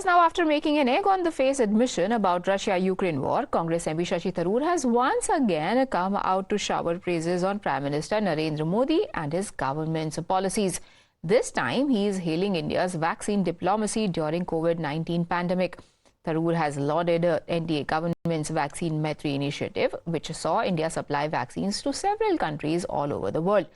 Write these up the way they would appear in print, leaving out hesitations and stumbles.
Viewers, now after making an egg-on-the-face admission about Russia-Ukraine war, Congress MP Shashi Tharoor has once again come out to shower praises on Prime Minister Narendra Modi and his government's policies. This time, he is hailing India's vaccine diplomacy during COVID-19 pandemic. Tharoor has lauded NDA government's Vaccine Maitri initiative, which saw India supply vaccines to several countries all over the world.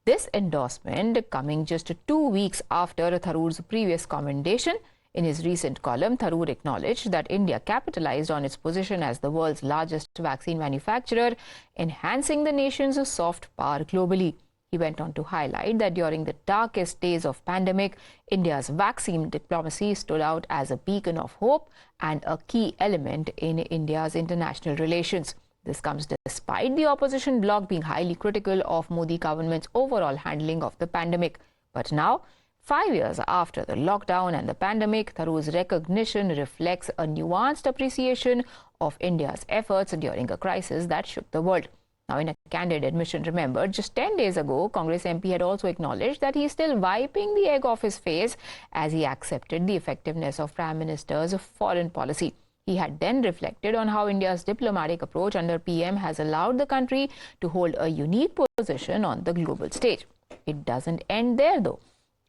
This endorsement coming just 2 weeks after Tharoor's previous commendation. In his recent column, Tharoor acknowledged that India capitalized on its position as the world's largest vaccine manufacturer, enhancing the nation's soft power globally. He went on to highlight that during the darkest days of pandemic, India's vaccine diplomacy stood out as a beacon of hope and a key element in India's international relations. This comes despite the opposition bloc being highly critical of Modi government's overall handling of the pandemic. But now, 5 years after the lockdown and the pandemic, Tharoor's recognition reflects a nuanced appreciation of India's efforts during a crisis that shook the world. Now, in a candid admission, remember, just 10 days ago, Congress MP had also acknowledged that he is still wiping the egg off his face as he accepted the effectiveness of Prime Minister's foreign policy. He had then reflected on how India's diplomatic approach under PM has allowed the country to hold a unique position on the global stage. It doesn't end there, though.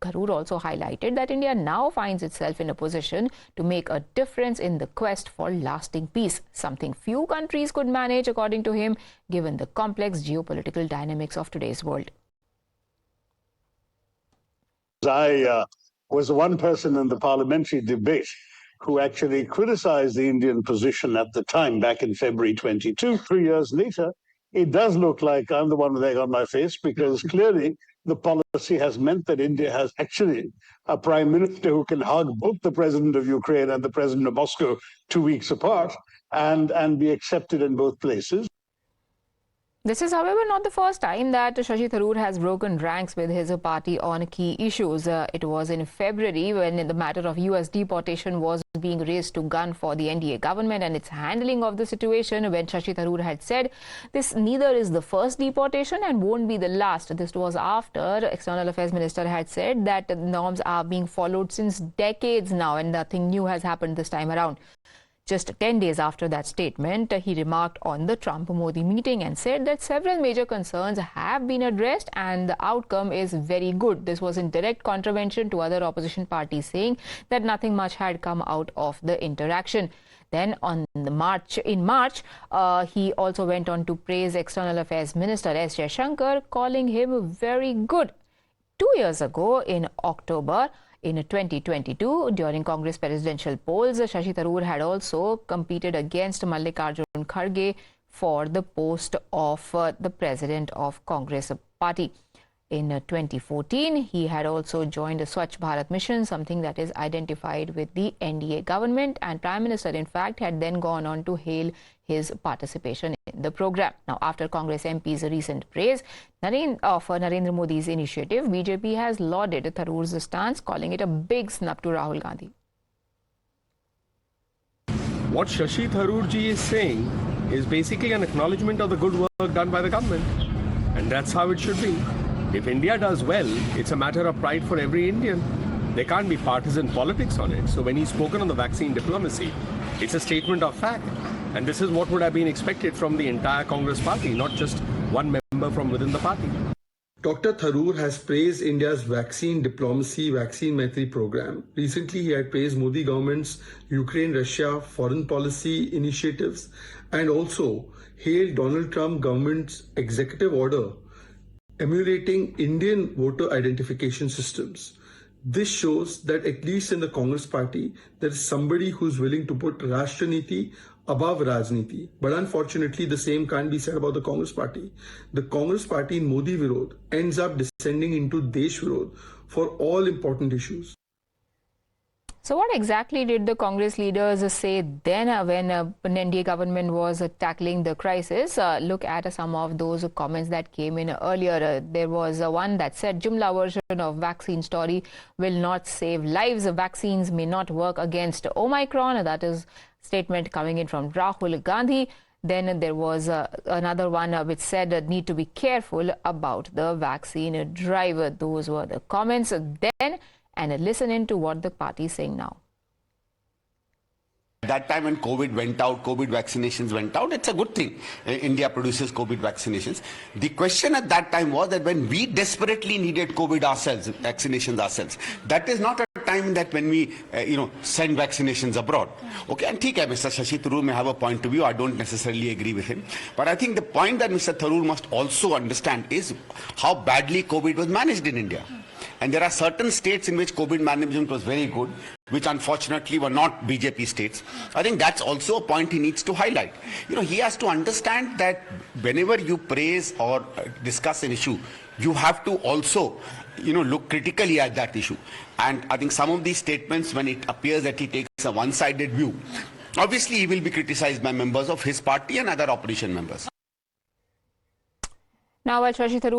Tharoor also highlighted that India now finds itself in a position to make a difference in the quest for lasting peace, something few countries could manage, according to him, given the complex geopolitical dynamics of today's world. I was the one person in the parliamentary debate who actually criticized the Indian position at the time, back in February 22. 3 years later, it does look like I'm the one with egg on my face, because clearly the policy has meant that India has actually a prime minister who can hug both the president of Ukraine and the president of Moscow 2 weeks apart and be accepted in both places. This is, however, not the first time that Shashi Tharoor has broken ranks with his party on key issues. It was in February when the matter of US deportation was being raised to gun for the NDA government and its handling of the situation, when Shashi Tharoor had said this neither is the first deportation and won't be the last. This was after External Affairs Minister had said that norms are being followed since decades now and nothing new has happened this time around. Just 10 days after that statement, he remarked on the Trump-Modi meeting and said that several major concerns have been addressed and the outcome is very good. This was in direct contravention to other opposition parties saying that nothing much had come out of the interaction. Then in March, he also went on to praise External Affairs Minister S. Jaishankar, calling him very good. 2 years ago, in October, in 2022, during Congress presidential polls, Shashi Tharoor had also competed against Mallikarjun Kharge for the post of the president of Congress party. In 2014, he had also joined the Swachh Bharat mission, something that is identified with the NDA government, and Prime Minister, in fact, had then gone on to hail his participation in the program. Now, after Congress MP's recent praise for Narendra Modi's initiative, BJP has lauded Tharoor's stance, calling it a big snub to Rahul Gandhi. What Shashi Tharoor ji is saying is basically an acknowledgement of the good work done by the government, and that's how it should be. If India does well, it's a matter of pride for every Indian. There can't be partisan politics on it. So when he's spoken on the vaccine diplomacy, it's a statement of fact. And this is what would have been expected from the entire Congress party, not just one member from within the party. Dr. Tharoor has praised India's vaccine diplomacy, Vaccine Maitri program. Recently, he had praised Modi government's Ukraine-Russia foreign policy initiatives and also hailed Donald Trump government's executive order emulating Indian voter identification systems. This shows that at least in the Congress party, there is somebody who's willing to put Rashtra-niti above Rajniti. But unfortunately, the same can't be said about the Congress party. The Congress party in Modi Virod ends up descending into Desh Virod for all important issues. So what exactly did the Congress leaders say then when NDA government was tackling the crisis? Look at some of those comments that came in earlier. There was one that said, Jumla version of vaccine story will not save lives. Vaccines may not work against Omicron. That is statement coming in from Rahul Gandhi. Then there was another one which said need to be careful about the vaccine drive. Those were the comments then. And listen into what the party is saying now. that time when COVID went out, COVID vaccinations went out, it's a good thing. India produces COVID vaccinations. The question at that time was that when we desperately needed COVID ourselves, vaccinations ourselves, that is not a time that when we, send vaccinations abroad. Okay, and ठीक है, Mr. Shashi Tharoor may have a point of view. I don't necessarily agree with him. But I think the point that Mr. Tharoor must also understand is how badly COVID was managed in India. And there are certain states in which COVID management was very good, which unfortunately were not BJP states. I think that's also a point he needs to highlight. He has to understand that whenever you praise or discuss an issue, you have to also, look critically at that issue. And I think some of these statements, when it appears that he takes a one-sided view, obviously he will be criticized by members of his party and other opposition members. Now, while Shashi Tharoor